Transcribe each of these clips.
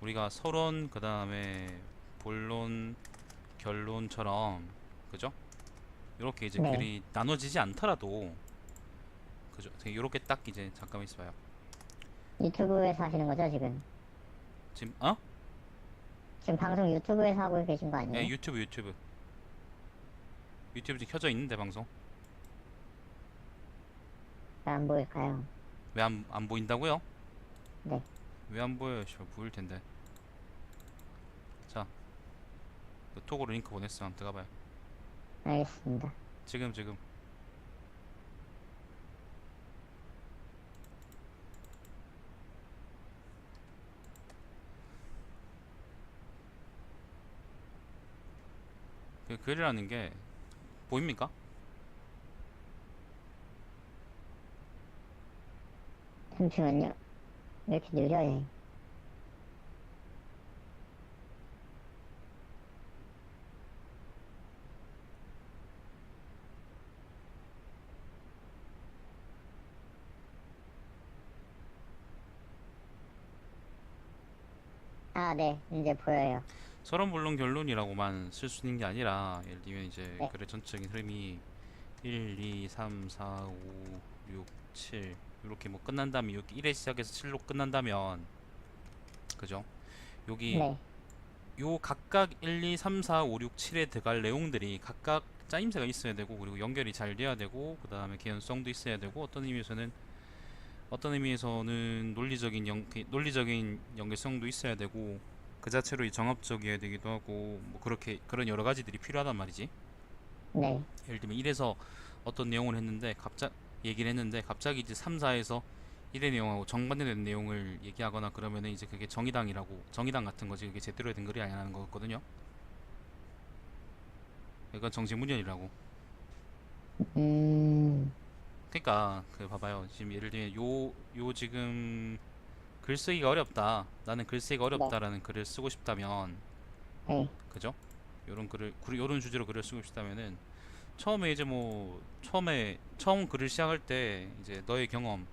우리가 서론 그 다음에 본론 결론처럼 그죠? 이렇게 이제 네. 글이 나눠지지 않더라도 그죠? 이렇게 딱 이제 잠깐만 있어봐요. 유튜브에서 하시는 거죠, 지금? 지금 지금 방송 유튜브에서 하고 계신 거 예, 아니에요? 유튜브 지금 켜져 있는데 방송 잘 안 보일까요? 왜 안 보인다고요? 네. 왜 안 보여요? 씨발 보일 텐데. 자, 그 톡으로 링크 보냈어. 한번 들어가봐요. 알겠습니다. 지금 그 글이라는 게 보입니까? 잠시만요. 왜 이렇게 느려요? 아, 네. 이제 보여요. 서론 본론 결론이라고만 쓸 수 있는 게 아니라 예를 들면 이제 네. 글의 전체적인 흐름이 1, 2, 3, 4, 5, 6, 7 이렇게 뭐 끝난다면 여기 1에 시작해서 7로 끝난다면 그죠? 여기 네. 요 각각 1, 2, 3, 4, 5, 6, 7에 들어갈 내용들이 각각 짜임새가 있어야 되고 그리고 연결이 잘 돼야 되고 그 다음에 개연성도 있어야 되고 어떤 의미에서는 논리적인 연결성도 있어야 되고 그 자체로 이 정합적이어야 되기도 하고 뭐 그렇게 그런 여러 가지들이 필요하단 말이지. 네. 예를 들면 1에서 어떤 내용을 했는데 얘기를 했는데 갑자기 이제 3, 4에서 1의 내용하고 정반대되는 내용을 얘기하거나 그러면은 이제 그게 정의당 같은 거지. 그게 제대로 된 글이 아니라는 거거든요. 이건 정신문연이라고. 음, 그러니까 그 봐봐요. 지금 예를 들면 요 지금 글쓰기가 어렵다. 나는 글쓰기가 네. 어렵다라는 글을 쓰고 싶다면 네. 그죠? 요런 주제로 글을 쓰고 싶다면은 처음에 이제 뭐 처음 글을 시작할 때 이제 너의 경험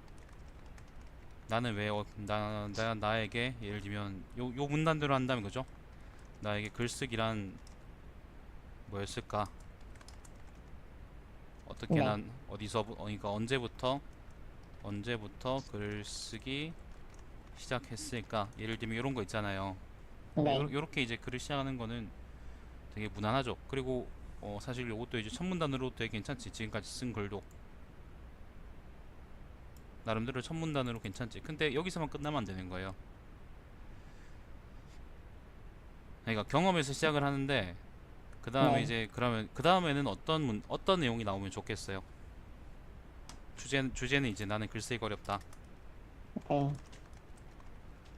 나는 왜 나에게 예를 들면 요 문단대로 한다면 그죠? 나에게 글쓰기란 뭐였을까? 어떻게 네. 난 그러니까 언제부터 글쓰기 시작했을까? 예를 들면 이런 거 있잖아요. 네. 요렇게 이제 글을 시작하는 거는 되게 무난하죠. 그리고 사실 이것도 이제 첫 문단으로 되게 괜찮지. 지금까지 쓴 글도 나름대로 첫 문단으로 괜찮지. 근데 여기서만 끝나면 안 되는 거예요. 그러니까 경험에서 시작을 하는데 그 다음에 네. 이제 그러면 그 다음에는 어떤 내용이 나오면 좋겠어요. 주제는 이제 나는 글쓰기가 어렵다. 네.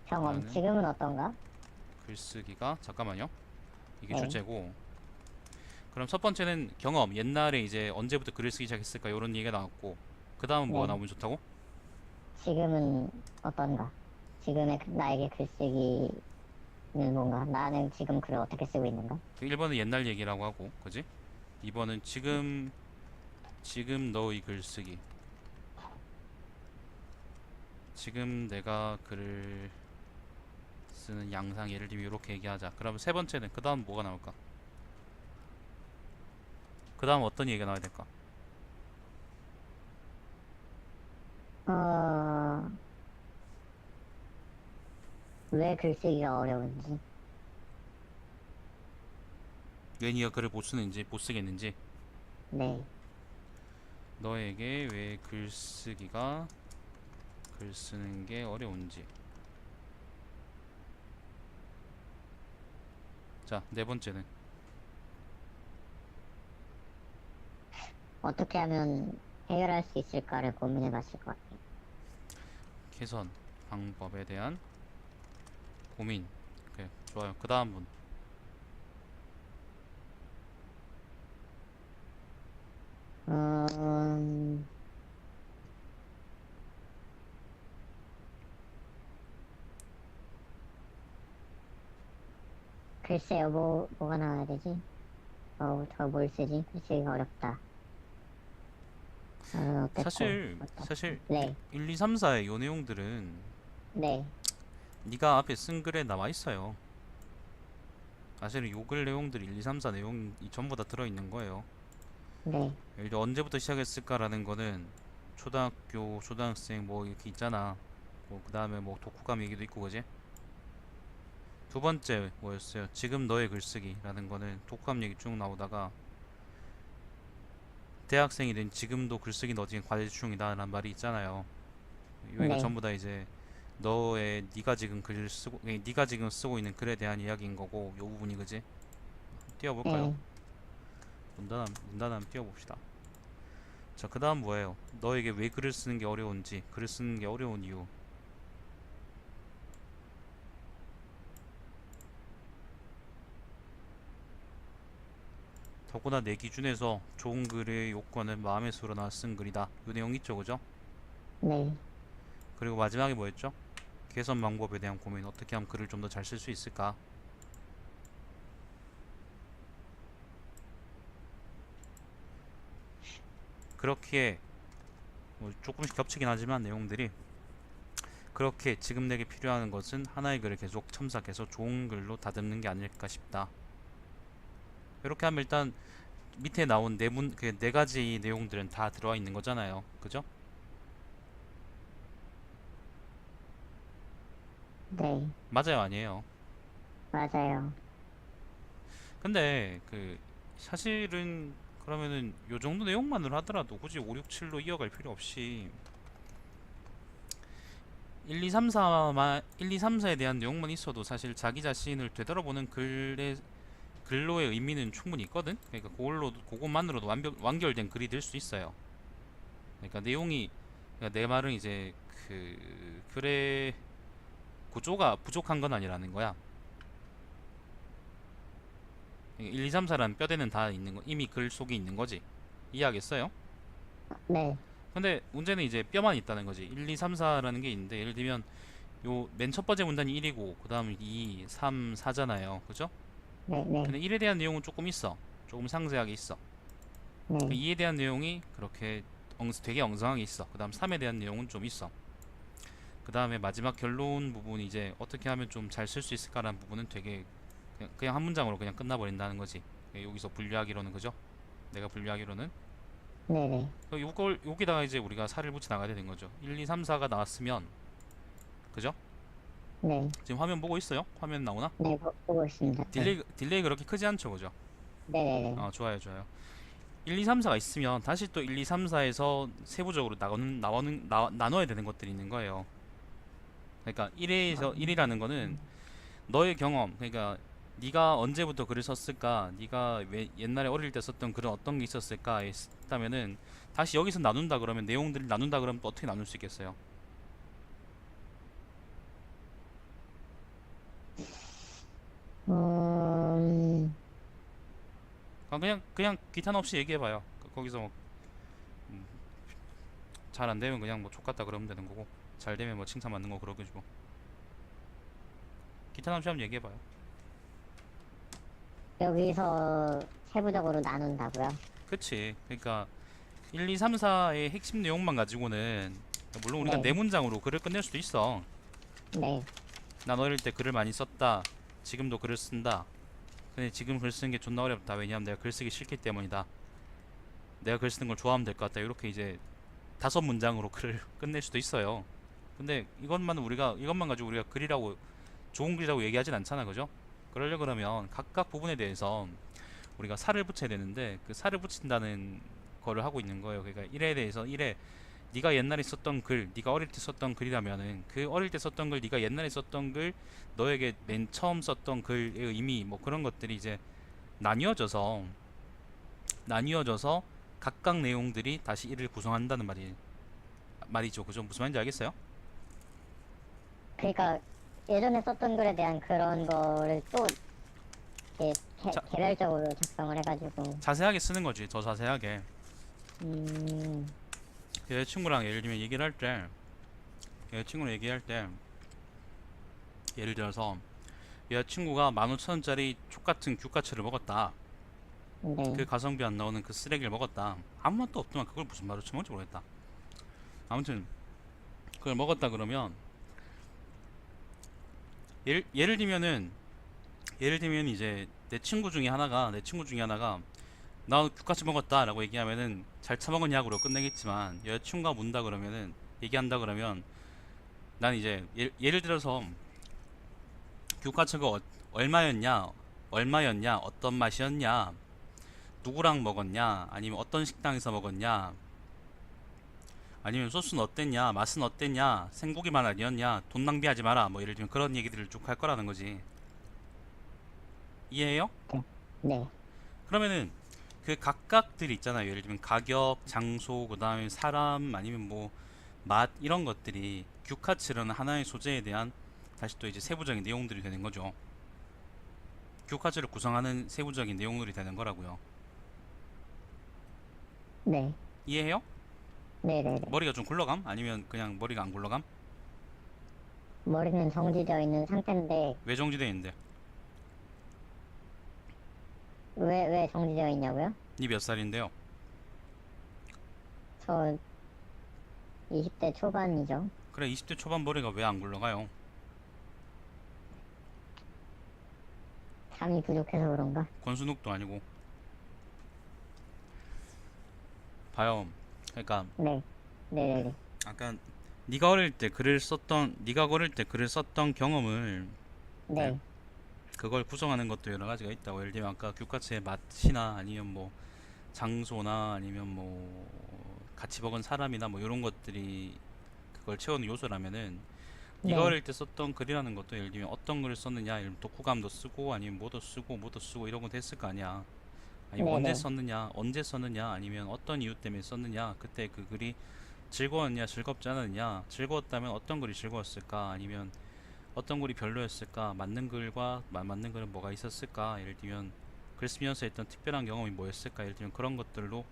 경험. 나는 지금은 어떤가? 글쓰기가 잠깐만요. 이게 네. 주제고 그럼 첫 번째는 경험. 옛날에 이제 언제부터 글을 쓰기 시작했을까 이런 얘기가 나왔고 그 다음은 뭐가 네. 나오면 좋다고? 지금은 어떤가? 지금의 나에게 글쓰기는 뭔가? 나는 지금 글을 어떻게 쓰고 있는가? 1번은 옛날 얘기라고 하고 그지? 2번은 지금 너의 글쓰기. 지금 내가 글을 쓰는 양상 예를 들면 이렇게 얘기하자. 그럼 세 번째는 그 다음 뭐가 나올까? 그 다음 어떤 얘기가 나와야 될까? 어, 왜 글쓰기가 어려운지. 왜 네가 글을 못 쓰겠는지, 네. 너에게 왜 글 쓰는 게 어려운지. 자, 네 번째는 어떻게 하면 해결할 수 있을까를 고민해 봤을 것 같아요. 개선 방법에 대한 고민. 그래, 좋아요. 그 다음 분. 음, 글쎄요, 뭐가 나와야 되지? 저 뭘 쓰지? 글쓰기가 어렵다. 어땠고, 어떻고. 사실 네, 1, 2, 3, 4의 요 내용들은 네, 네가 앞에 쓴 글에 나와 있어요. 사실은 요 글 내용들이 1, 2, 3, 4 내용이 전부 다 들어있는 거예요. 네, 예를 들어 언제부터 시작했을까라는 거는 초등학교, 초등학생 뭐 이렇게 있잖아. 그 다음에 뭐 독후감 얘기도 있고 그지? 두 번째 뭐였어요? 지금 너의 글쓰기라는 거는 독후감 얘기 쭉 나오다가 대학생이 된 지금도 글쓰기 너 지금 과제 중이다 라는 말이 있잖아요. 여기가 네, 전부 다 이제 너의 네가 지금 글 쓰고 네가 지금 쓰고 있는 글에 대한 이야기인 거고 요 부분이 그지? 띄워볼까요? 네. 문단 한번 띄워봅시다. 자, 그 다음 뭐예요? 너에게 왜 글을 쓰는 게 어려운지, 글을 쓰는 게 어려운 이유. 더구나 내 기준에서 좋은 글의 요건은 마음에 우러나 쓴 글이다. 요 내용 있죠, 그죠? 네. 그리고 마지막에 뭐였죠? 개선 방법에 대한 고민. 어떻게 하면 글을 좀 더 잘 쓸 수 있을까? 그렇게 뭐 조금씩 겹치긴 하지만 내용들이 그렇게 지금 내게 필요한 것은 하나의 글을 계속 첨삭해서 좋은 글로 다듬는 게 아닐까 싶다. 이렇게 하면 일단 밑에 나온 네 가지 내용들은 다 들어와 있는 거잖아요. 그죠? 네, 맞아요, 아니에요? 맞아요. 근데 그 사실은 그러면은 요 정도 내용만으로 하더라도 굳이 5, 6, 7로 이어갈 필요 없이 1, 2, 3, 4만 1, 2, 3, 4에 대한 내용만 있어도 사실 자기 자신을 되돌아보는 글로의 의미는 충분히 있거든. 그러니까 그것만으로도 완결된 글이 될 수 있어요. 그러니까 내용이 그러니까 내 말은 이제 그 글의 구조가 부족한 건 아니라는 거야. 1, 2, 3, 4라는 뼈대는 다 있는 거 이미 글 속에 있는 거지. 이해하겠어요? 네, 근데 문제는 이제 뼈만 있다는 거지. 1, 2, 3, 4라는 게 있는데 예를 들면 요 맨 첫 번째 문단이 1이고 그다음 2, 3, 4잖아요. 그죠? 네, 네, 근데 1에 대한 내용은 조금 있어. 조금 상세하게 있어. 네, 2에 대한 내용이 그렇게 되게 엉성하게 있어. 그다음 3에 대한 내용은 좀 있어. 그다음에 마지막 결론 부분이 이제 어떻게 하면 좀 잘 쓸 수 있을까라는 부분은 되게 그냥 한 문장으로 그냥 끝나버린다는 거지. 여기서 분류하기로는 그죠? 내가 분류하기로는 네, 네. 요걸 여기다가 이제 우리가 살을 붙여 나가야 되는 거죠. 1, 2, 3, 4가 나왔으면 그죠? 네, 지금 화면 보고 있어요? 화면 나오나? 네, 보고 있습니다. 네, 딜레이 그렇게 크지 않죠, 그죠? 네, 네, 네. 좋아요, 좋아요. 1, 2, 3, 4가 있으면 다시 또 1, 2, 3, 4에서 세부적으로 나눠야 되는 것들이 있는 거예요. 그러니까 1에서 1이라는 거는 너의 경험, 그러니까 네가 언제부터 글을 썼을까, 네가 왜 옛날에 어릴 때 썼던 글은 어떤 게 있었을까 했다면은 다시 여기서 나눈다 그러면 내용들을 나눈다 그러면 또 어떻게 나눌 수 있겠어요? 음, 그냥 기탄 없이 얘기해봐요. 거기서 뭐 잘 안 되면 그냥 뭐 족같다 그러면 되는 거고 잘 되면 뭐 칭찬 받는 거 그러겠지 뭐. 기탄 없이 한번 얘기해봐요. 여기서 세부적으로 나눈다고요? 그치? 그러니까 1, 2, 3, 4의 핵심 내용만 가지고는 물론 우리가 네 네, 문장으로 글을 끝낼 수도 있어. 네, 난 어릴 때 글을 많이 썼다. 지금도 글을 쓴다. 근데 지금 글 쓰는 게 존나 어렵다. 왜냐하면 내가 글 쓰기 싫기 때문이다. 내가 글 쓰는 걸 좋아하면 될 것 같다. 이렇게 이제 5문장으로 글을 끝낼 수도 있어요. 근데 이것만 가지고 우리가 글이라고 좋은 글이라고 얘기하진 않잖아, 그죠? 그러려 그러면 각각 부분에 대해서 우리가 살을 붙여야 되는데 그 살을 붙인다는 거를 하고 있는 거예요. 그러니까 1에 대해서 1에 네가 옛날에 썼던 글, 네가 어릴 때 썼던 글이라면은 그 어릴 때 썼던 글, 네가 옛날에 썼던 글, 너에게 맨 처음 썼던 글의 의미 뭐 그런 것들이 이제 나뉘어져서 나뉘어져서 각각 내용들이 다시 이를 구성한다는 말이죠. 그죠? 무슨 말인지 알겠어요? 그러니까 예전에 썼던 글에 대한 그런 거를 또 이렇게 자, 개별적으로 작성을 해가지고, 자세하게 쓰는 거지. 더 자세하게. 음, 여자친구랑 예를 들면 얘기를 할 때, 여자친구랑 얘기할 때, 예를 들어서 여자친구가 15,000원짜리 족같은 규카츠를 먹었다. 그 네, 가성비 안 나오는 그 쓰레기를 먹었다. 아무 맛도 없지만 그걸 무슨 말로 쳐먹을지 모르겠다. 아무튼 그걸 먹었다 그러면 예를 들면 이제 내 친구 중에 하나가 나 규카치 먹었다라고 얘기하면은 잘 처먹었냐고로 끝내겠지만, 여자친구가 문다 그러면은 얘기한다 그러면 난 이제 예를 들어서 규카츠가 얼마였냐, 어떤 맛이었냐, 누구랑 먹었냐, 아니면 어떤 식당에서 먹었냐, 아니면 소스는 어땠냐, 맛은 어땠냐, 생고기만 아니었냐, 돈 낭비하지 마라, 뭐 예를 들면 그런 얘기들을 쭉 할 거라는 거지. 이해해요? 네. 그러면은 그 각각들이 있잖아요. 예를 들면 가격, 장소, 그 다음에 사람, 아니면 뭐 맛, 이런 것들이 규카츠라는 하나의 소재에 대한 다시 또 이제 세부적인 내용들이 되는 거죠. 규카츠를 구성하는 세부적인 내용들이 되는 거라고요. 네. 이해해요? 네네네. 머리가 좀 굴러감? 아니면 그냥 머리가 안 굴러감? 머리는 정지되어 있는 상태인데, 왜 정지돼 있는데? 왜 정지되어 있냐고요? 니 몇 살인데요? 저 20대 초반이죠. 그래, 20대 초반 머리가 왜 안 굴러가요? 잠이 부족해서 그런가? 권순욱도 아니고. 봐요. 그러니까 네. 네네네. 아까 네가 어릴 때 글을 썼던 경험을, 네, 네. 그걸 구성하는 것도 여러 가지가 있다고. 예를 들면 아까 규카츠의 맛이나 아니면 뭐 장소나 아니면 뭐 같이 먹은 사람이나 뭐 이런 것들이 그걸 채우는 요소라면은, 네가 네. 어릴 때 썼던 글이라는 것도 예를 들면 어떤 글을 썼느냐, 예를 들면 독후감도 쓰고 아니면 뭐도 쓰고 이런 거 됐을 거 아니야. 아니면 네네. 언제 썼느냐, 아니면 어떤 이유 때문에 썼느냐, 그때 그 글이 즐거웠냐, 즐겁지 않았냐, 즐거웠다면 어떤 글이 즐거웠을까, 아니면 어떤 글이 별로였을까, 맞는 글과 맞는 글은 뭐가 있었을까, 예를 들면 글 쓰면서 했던 특별한 경험이 뭐였을까, 예를 들면 그런 것들로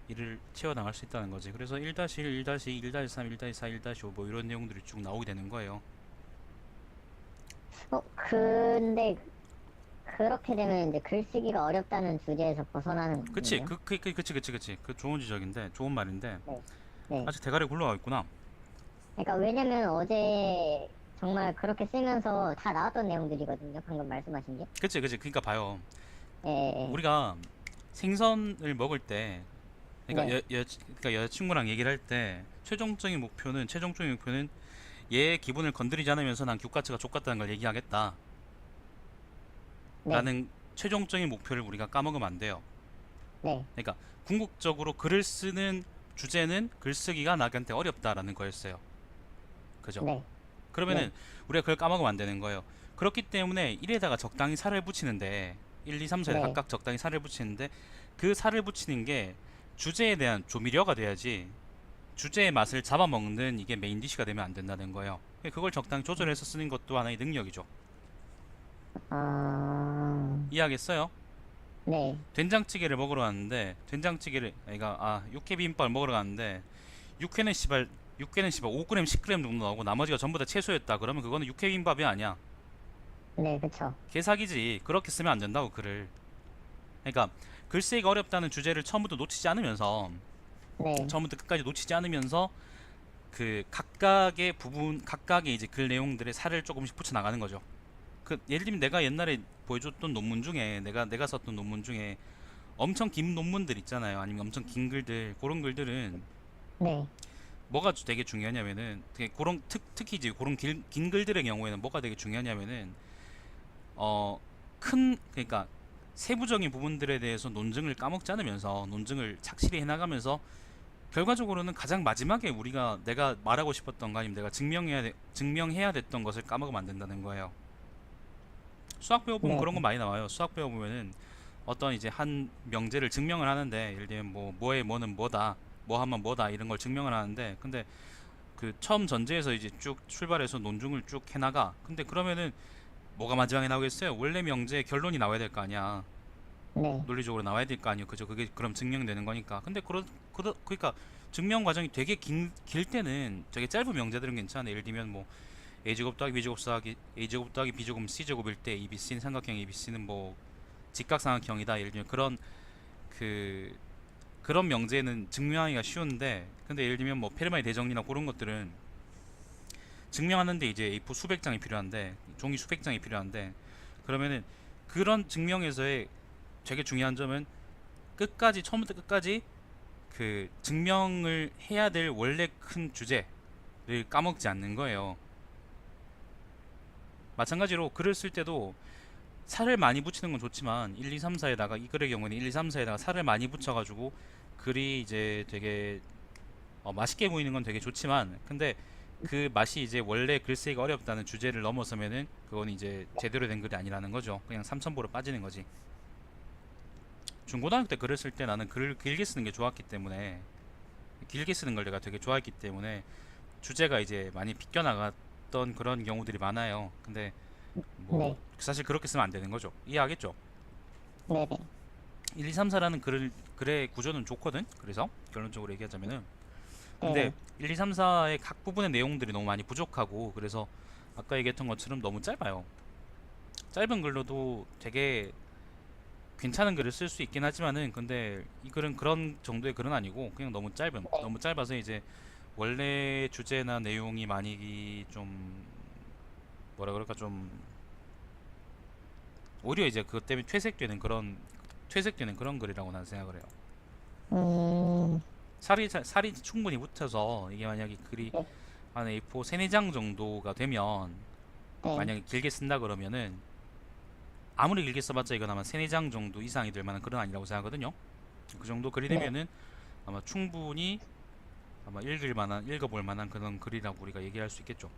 일을 채워나갈 수 있다는 거지. 그래서 1-1, 1-2, 1-3, 1-4, 1-5 뭐 이런 내용들이 쭉 나오게 되는 거예요. 근데 그렇게 되면 이제 글쓰기가 어렵다는 주제에서 벗어나는 그치, 거예요? 그치. 그 좋은 지적인데, 좋은 말인데, 네. 네. 아직 대가리 굴러가 있구나. 그러니까 왜냐면 어제 정말 그렇게 쓰면서 다 나왔던 내용들이거든요. 방금 말씀하신 게. 그치. 그러니까 봐요. 예, 예, 예. 우리가 생선을 먹을 때, 그러니까 네. 그러니까 여자친구랑 얘기를 할 때 최종적인 목표는 얘의 기분을 건드리지 않으면서 난 규카츠가 족같다는 걸 얘기하겠다 네. 라는 최종적인 목표를 우리가 까먹으면 안 돼요. 네. 그러니까 궁극적으로 글을 쓰는 주제는 글쓰기가 나한테 어렵다라는 거였어요. 그죠? 네. 네. 그러면은 우리가 그걸 까먹으면 안 되는 거예요. 그렇기 때문에 1에다가 적당히 살을 붙이는데, 1, 2, 3, 4에 네. 각각 적당히 살을 붙이는데, 그 살을 붙이는 게 주제에 대한 조미료가 돼야지, 주제의 맛을 잡아먹는 이게 메인 디시가 되면 안 된다는 거예요. 그걸 적당히 조절해서 쓰는 것도 하나의 능력이죠. 아, 이해하겠어요? 네. 된장찌개를 먹으러 갔는데, 육회 비빔밥을 먹으러 갔는데, 육회는 씨발 5g 10g 정도 나오고 나머지가 전부 다 채소였다 그러면 그거는 육회 비빔밥이 아니야. 네. 그쵸. 개사기지. 그렇게 쓰면 안 된다고, 글을. 그러니까 글쓰기가 어렵다는 주제를 네. 처음부터 끝까지 놓치지 않으면서 그 각각의 이제 글 내용들의 살을 조금씩 붙여 나가는 거죠. 그 예를 들면 내가 옛날에 보여줬던 논문 중에, 내가 썼던 논문 중에 엄청 긴 논문들 있잖아요. 아니면 엄청 긴 글들, 그런 글들은 네. 뭐가 되게 중요하냐면은, 특히 이제 그런 긴 글들의 경우에는 뭐가 되게 중요하냐면은, 그러니까 세부적인 부분들에 대해서 논증을 까먹지 않으면서 논증을 착실히 해나가면서 결과적으로는 가장 마지막에 내가 말하고 싶었던 거, 아니면 내가 증명해야 됐던 것을 까먹으면 안 된다는 거예요. 수학 배워보면 네. 그런 거 많이 나와요. 수학 배워보면은 어떤 이제 한 명제를 증명을 하는데, 예를 들면 뭐의 뭐는 뭐다, 뭐 하면 뭐다, 이런 걸 증명을 하는데, 근데 그 처음 전제에서 이제 쭉 출발해서 논증을 쭉 해나가. 근데 그러면은 뭐가 마지막에 나오겠어요? 원래 명제의 결론이 나와야 될 거 아니야. 네. 논리적으로 나와야 될 거 아니에요. 그죠? 그게 그럼 증명되는 거니까. 근데 그러니까 증명 과정이 되게 길 때는 되게 짧은 명제들은 괜찮아. 예를 들면 뭐 a제곱 더하기 b제곱 더하기 a제곱 더하기 b제곱 c제곱일 때 ABC는 삼각형, ABC는 뭐 직각삼각형이다. 예를 들면 그 그런 명제는 증명하기가 쉬운데, 근데 예를 들면 뭐 페르마의 대정리나 그런 것들은 증명하는데 이제 A4 수백 장이 필요한데, 종이 수백 장이 필요한데, 그러면은 그런 증명에서의 되게 중요한 점은 끝까지, 처음부터 끝까지 그 증명을 해야 될 원래 큰 주제를 까먹지 않는 거예요. 마찬가지로 글을 쓸 때도 살을 많이 붙이는 건 좋지만 1, 2, 3, 4에다가, 이 글의 경우는 1, 2, 3, 4에다가 살을 많이 붙여가지고 글이 이제 되게 맛있게 보이는 건 되게 좋지만, 근데 그 맛이 이제 원래 글쓰기가 어렵다는 주제를 넘어서면은 그건 이제 제대로 된 글이 아니라는 거죠. 그냥 삼천포로 빠지는 거지. 중고등학교 때 글을 쓸 때 나는 글을 길게 쓰는 게 좋았기 때문에, 길게 쓰는 걸 내가 되게 좋아했기 때문에 주제가 이제 많이 비껴나갔던 그런 경우들이 많아요. 근데 뭐 네. 사실 그렇게 쓰면 안 되는 거죠. 이해하겠죠? 네네. 1, 2, 3, 4라는 글의 구조는 좋거든. 그래서 결론적으로 얘기하자면은, 근데 네. 1, 2, 3, 4의 각 부분의 내용들이 너무 많이 부족하고, 그래서 아까 얘기했던 것처럼 너무 짧아요. 짧은 글로도 되게 괜찮은 글을 쓸 수 있긴 하지만은, 근데 이 글은 그런 정도의 글은 아니고 그냥 너무 짧아서 이제 원래 주제나 내용이 많이 좀 뭐라 그럴까, 좀 오히려 이제 그것 때문에 퇴색되는 그런 글이라고 나는 생각을 해요. 음, 살이 충분히 붙어서 이게 만약에 글이 네. 한 A4 3, 4장 정도가 되면, 네. 만약에 길게 쓴다 그러면은 아무리 길게 써봤자 이건 아마 3, 4장 정도 이상이 될 만한 글은 아니라고 생각하거든요. 그 정도 글이 네. 되면은 아마 충분히 아마 읽어볼 만한 그런 글이라고 우리가 얘기할 수 있겠죠.